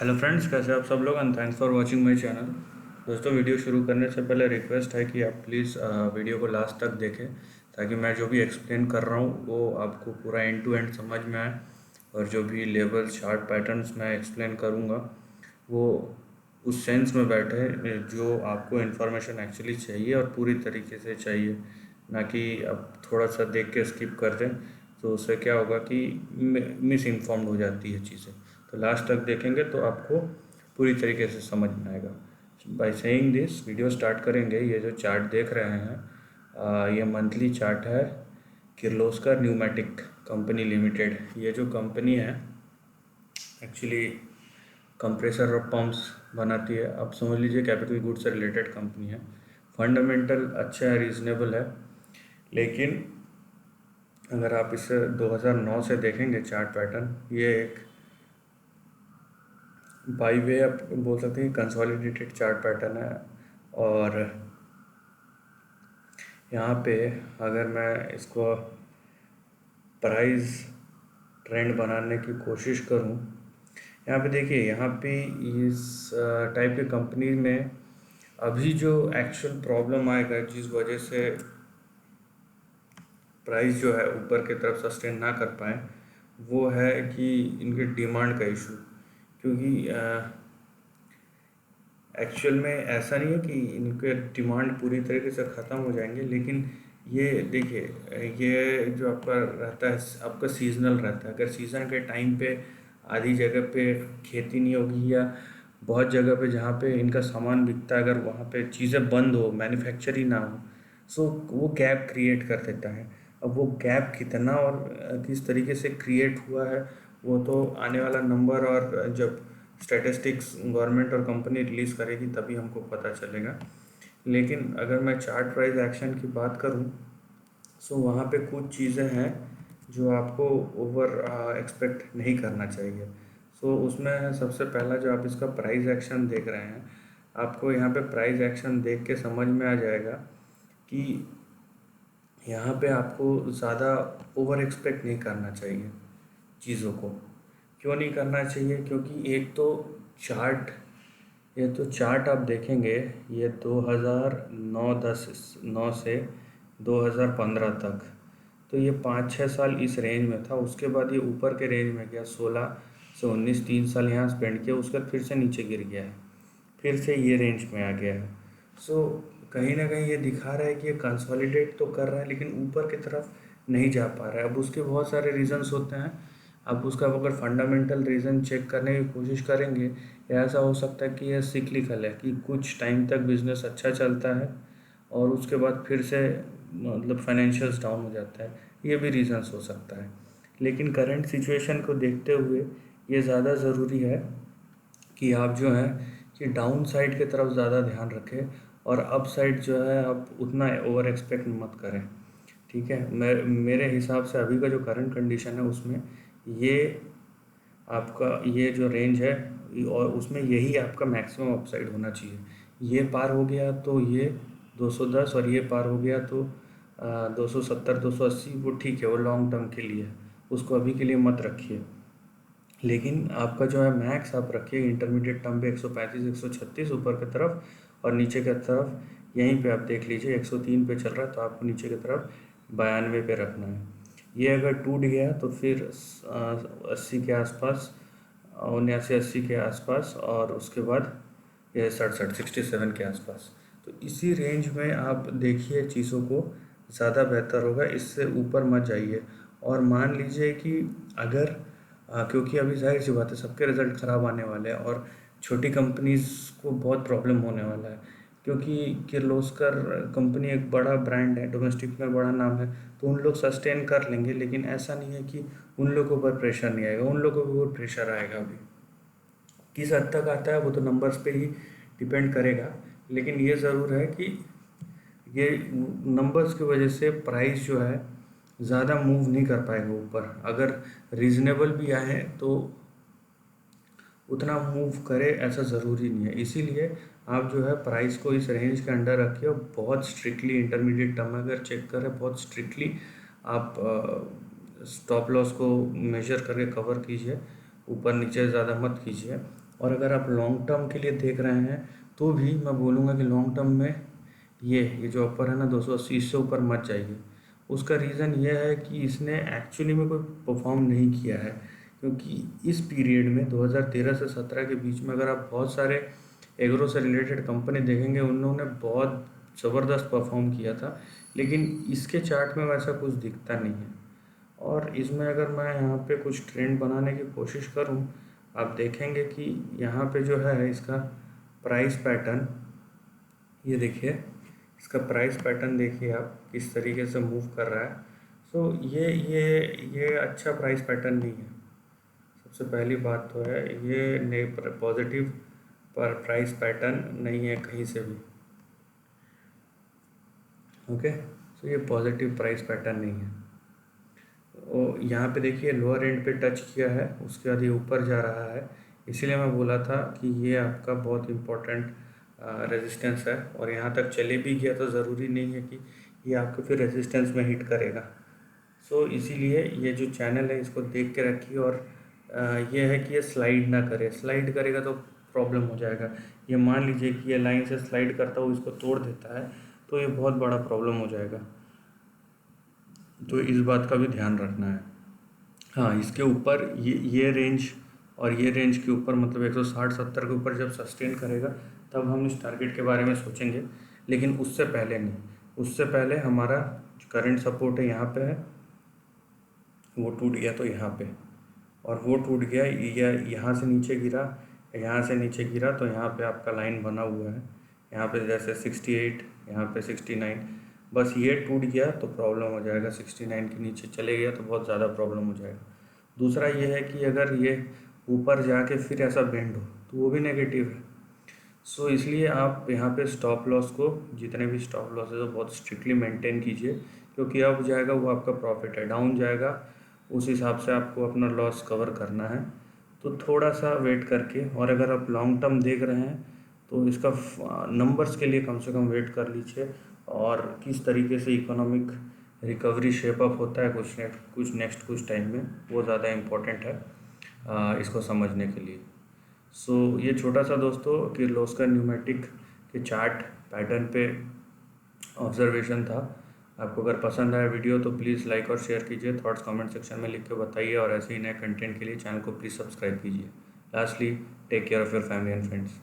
Hello friends, कैसे आप सब लोग and thanks for watching my channel. दोस्तों, वीडियो शुरू करने से पहले रिक्वेस्ट है कि आप प्लीज़ वीडियो को लास्ट तक देखें ताकि मैं जो भी एक्सप्लेन कर रहा हूँ वो आपको पूरा एंड टू एंड समझ में आए और जो भी लेवल्स चार्ट पैटर्न्स मैं एक्सप्लेन करूँगा वो उस सेंस में बैठे जो आपको इन्फॉर्मेशन एक्चुअली चाहिए और पूरी तरीके से चाहिए, ना कि आप थोड़ा सा देख के स्किप कर दें तो उससे क्या होगा कि मिस इन्फॉर्म्ड हो जाती है चीज़ें। तो लास्ट तक देखेंगे तो आपको पूरी तरीके से समझ में आएगा। By saying this, video start करेंगे। ये जो चार्ट देख रहे हैं ये मंथली चार्ट है किर्लोस्कर न्यूमेटिक कंपनी लिमिटेड। ये जो कंपनी है एक्चुअली कंप्रेसर और पंप्स बनाती है। आप समझ लीजिए कैपिटल गुड्स से रिलेटेड कंपनी है। फंडामेंटल अच्छा है, रीजनेबल है। लेकिन अगर आप इसे 2009 से देखेंगे चार्ट पैटर्न, ये एक बाई वे आप बोल सकते हैं कंसोलिडेटेड चार्ट पैटर्न है। और यहाँ पे अगर मैं इसको प्राइस ट्रेंड बनाने की कोशिश करूँ, यहाँ पे देखिए, यहाँ पे इस टाइप के कंपनी में अभी जो एक्चुअल प्रॉब्लम आएगा जिस वजह से प्राइस जो है ऊपर की तरफ सस्टेन ना कर पाए, वो है कि इनके डिमांड का इशू। क्योंकि एक्चुअल में ऐसा नहीं है कि इनके डिमांड पूरी तरीके से ख़त्म हो जाएंगे, लेकिन ये देखिए, ये जो आपका रहता है आपका सीजनल रहता है। अगर सीज़न के टाइम पे आधी जगह पे खेती नहीं होगी या बहुत जगह पे जहाँ पे इनका सामान बिकता है अगर वहाँ पे चीज़ें बंद हो, मैन्युफैक्चर ही ना हो, सो वो गैप क्रिएट कर देता है। अब वो गैप कितना और किस तरीके से क्रिएट हुआ है वो तो आने वाला नंबर और जब स्टैटिस्टिक्स गवर्नमेंट और कंपनी रिलीज़ करेगी तभी हमको पता चलेगा। लेकिन अगर मैं चार्ट प्राइस एक्शन की बात करूं, सो वहाँ पे कुछ चीज़ें हैं जो आपको ओवर एक्सपेक्ट नहीं करना चाहिए। सो उसमें सबसे पहला जो आप इसका प्राइस एक्शन देख रहे हैं, आपको यहाँ पे प्राइस एक्शन देख के समझ में आ जाएगा कि यहाँ पे आपको ज़्यादा ओवर एक्सपेक्ट नहीं करना चाहिए चीज़ों को। क्यों नहीं करना चाहिए? क्योंकि एक तो चार्ट ये तो चार्ट आप देखेंगे, ये 2009 से 2015 तक, तो ये 5-6 साल इस रेंज में था। उसके बाद ये ऊपर के रेंज में गया, 16 से 19, 3 साल यहाँ स्पेंड किया, उसके बाद फिर से नीचे गिर गया है, फिर से ये रेंज में आ गया है। सो कहीं ना कहीं ये दिखा रहा है कि ये कंसोलिडेट तो कर रहा है लेकिन ऊपर की तरफ नहीं जा पा रहा है। अब उसके बहुत सारे रीजंस होते हैं। अब उसका अगर फंडामेंटल रीज़न चेक करने की कोशिश करेंगे, ऐसा हो सकता है कि यह सिक्लिकल है, कि कुछ टाइम तक बिजनेस अच्छा चलता है और उसके बाद फिर से मतलब फाइनेंशियल्स डाउन हो जाता है। ये भी रीजंस हो सकता है। लेकिन करंट सिचुएशन को देखते हुए ये ज़्यादा ज़रूरी है कि आप जो है कि डाउन साइड की तरफ ज़्यादा ध्यान रखें और अप साइड जो है आप उतना ओवर एक्सपेक्ट मत करें। ठीक है, मेरे हिसाब से अभी का जो करंट कंडीशन है उसमें ये आपका ये जो रेंज है और उसमें यही आपका मैक्सिमम अपसाइड होना चाहिए। ये पार हो गया तो ये 210 और ये पार हो गया तो 270 280, वो ठीक है, वो लॉन्ग टर्म के लिए है, उसको अभी के लिए मत रखिए। लेकिन आपका जो है मैक्स आप रखिए इंटरमीडिएट टर्म पे 135 136 ऊपर की तरफ, और नीचे की तरफ यहीं पे आप देख लीजिए 103 पे चल रहा है तो आपको नीचे की तरफ 92 पे रखना है। ये अगर टूट गया तो फिर 80 के आसपास, 79 80 के आसपास, और उसके बाद ये 67 के आसपास। तो इसी रेंज में आप देखिए चीज़ों को, ज़्यादा बेहतर होगा। इससे ऊपर मत जाइए। और मान लीजिए कि अगर क्योंकि अभी जाहिर सी बात है सबके रिज़ल्ट ख़राब आने वाले हैं और छोटी कंपनीज़ को बहुत प्रॉब्लम होने वाला है, क्योंकि किर्लोस्कर कंपनी एक बड़ा ब्रांड है, डोमेस्टिक में बड़ा नाम है, तो उन लोग सस्टेन कर लेंगे। लेकिन ऐसा नहीं है कि उन लोगों पर प्रेशर नहीं आएगा, उन लोगों को बहुत प्रेशर आएगा। अभी किस हद तक आता है वो तो नंबर्स पे ही डिपेंड करेगा। लेकिन ये ज़रूर है कि ये नंबर्स की वजह से प्राइस जो है ज़्यादा मूव नहीं कर पाएगा ऊपर। अगर रीज़नेबल भी आए तो उतना मूव करे ऐसा ज़रूरी नहीं है। इसीलिए आप जो है प्राइस को इस रेंज के अंडर रखिए और बहुत स्ट्रिक्टली इंटरमीडिएट टर्म अगर चेक करें, बहुत स्ट्रिक्टली आप स्टॉप लॉस को मेजर करके कवर कीजिए, ऊपर नीचे ज़्यादा मत कीजिए। और अगर आप लॉन्ग टर्म के लिए देख रहे हैं तो भी मैं बोलूँगा कि लॉन्ग टर्म में ये जो अपर है ना 280 से ऊपर मत जाइए। उसका रीज़न ये है कि इसने एक्चुअली में कोई परफॉर्म नहीं किया है, क्योंकि इस पीरियड में 2013 से 17 के बीच में अगर आप बहुत सारे एग्रो से रिलेटेड कंपनी देखेंगे उन्होंने बहुत ज़बरदस्त परफॉर्म किया था, लेकिन इसके चार्ट में वैसा कुछ दिखता नहीं है। और इसमें अगर मैं यहाँ पे कुछ ट्रेंड बनाने की कोशिश करूँ, आप देखेंगे कि यहाँ पे जो है इसका प्राइस पैटर्न, ये देखिए इसका प्राइस पैटर्न देखिए आप किस तरीके से मूव कर रहा है। सो ये अच्छा प्राइस पैटर्न नहीं है। सबसे पहली बात तो है ये नए पॉजिटिव पर प्राइस पैटर्न नहीं है कहीं से भी। ओके, सो ये पॉजिटिव प्राइस पैटर्न नहीं है। और यहाँ पे देखिए लोअर एंड पे टच किया है, उसके बाद ये ऊपर जा रहा है, इसीलिए मैं बोला था कि ये आपका बहुत इम्पोर्टेंट रेजिस्टेंस है। और यहाँ तक चले भी गया तो ज़रूरी नहीं है कि ये आपको फिर रेजिस्टेंस में हिट करेगा। सो इसीलिए ये जो चैनल है इसको देख के रखिए। और ये है कि ये स्लाइड ना करे, स्लाइड करेगा तो प्रॉब्लम हो जाएगा। ये मान लीजिए कि ये लाइन से स्लाइड करता हुआ इसको तोड़ देता है तो ये बहुत बड़ा प्रॉब्लम हो जाएगा, तो इस बात का भी ध्यान रखना है। हाँ, इसके ऊपर ये रेंज और ये रेंज के ऊपर मतलब 160-70 के ऊपर जब सस्टेन करेगा तब हम इस टारगेट के बारे में सोचेंगे, लेकिन उससे पहले नहीं। उससे पहले हमारा करंट सपोर्ट है यहाँ पे है, वो टूट गया तो यहाँ पे, और वो टूट गया या यहाँ से नीचे गिरा, यहाँ से नीचे गिरा तो यहाँ पे आपका लाइन बना हुआ है। यहाँ पे जैसे 68, यहाँ पे 69, बस ये टूट गया तो प्रॉब्लम हो जाएगा। 69 के नीचे चले गया तो बहुत ज़्यादा प्रॉब्लम हो जाएगा। दूसरा ये है कि अगर ये ऊपर जाके फिर ऐसा बेंड हो तो वो भी नेगेटिव है। सो इसलिए आप यहाँ पे स्टॉप लॉस को, जितने भी स्टॉप लॉस है तो बहुत स्ट्रिक्टली मेंटेन कीजिए, क्योंकि अब जाएगा वो आपका प्रॉफिट है, डाउन जाएगा उस हिसाब से आपको अपना लॉस कवर करना है। तो थोड़ा सा वेट करके, और अगर आप लॉन्ग टर्म देख रहे हैं तो इसका नंबर्स के लिए कम से कम वेट कर लीजिए, और किस तरीके से इकोनॉमिक रिकवरी शेप अप होता है कुछ टाइम में, वो ज़्यादा इम्पोर्टेंट है इसको समझने के लिए। सो ये छोटा सा दोस्तों किर्लोस्कर न्यूमेटिक के चार्ट पैटर्न पे ऑब्जर्वेशन था। आपको अगर पसंद आया वीडियो तो प्लीज़ लाइक और शेयर कीजिए, थॉट्स कमेंट सेक्शन में लिख के बताइए, और ऐसे ही नए कंटेंट के लिए चैनल को प्लीज़ सब्सक्राइब कीजिए। Lastly, take care of your family and friends.